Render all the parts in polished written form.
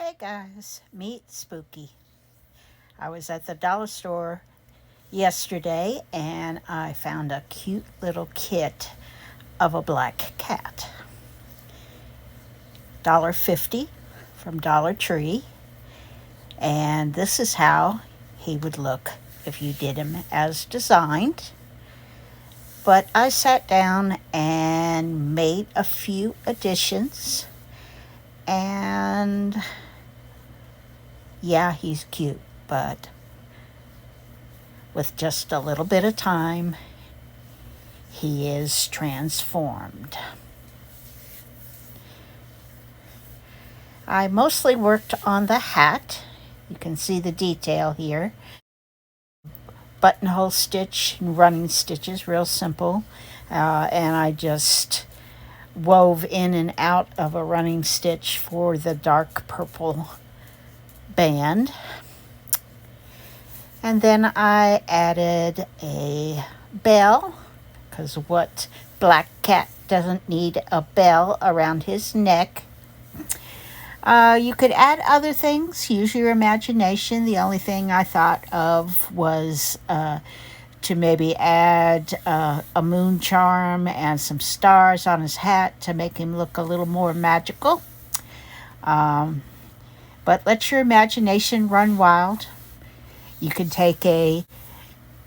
Hey guys, meet Spooky. I was at the dollar store yesterday and I found a cute little kit of a black cat. $1.50 from Dollar Tree. And this is how he would look if you did him as designed. But I sat down and made a few additions. And yeah, he's cute, but with just a little bit of time, he is transformed. I mostly worked on the hat. You can see the detail here. Buttonhole stitch and running stitches, real simple. And I just wove in and out of a running stitch for the dark purple band. And then I added a bell, because what black cat doesn't need a bell around his neck? You could add other things, use your imagination. The only thing I thought of was to maybe add a moon charm and some stars on his hat to make him look a little more magical. But let your imagination run wild. You can take a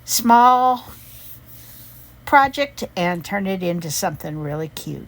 small project and turn it into something really cute.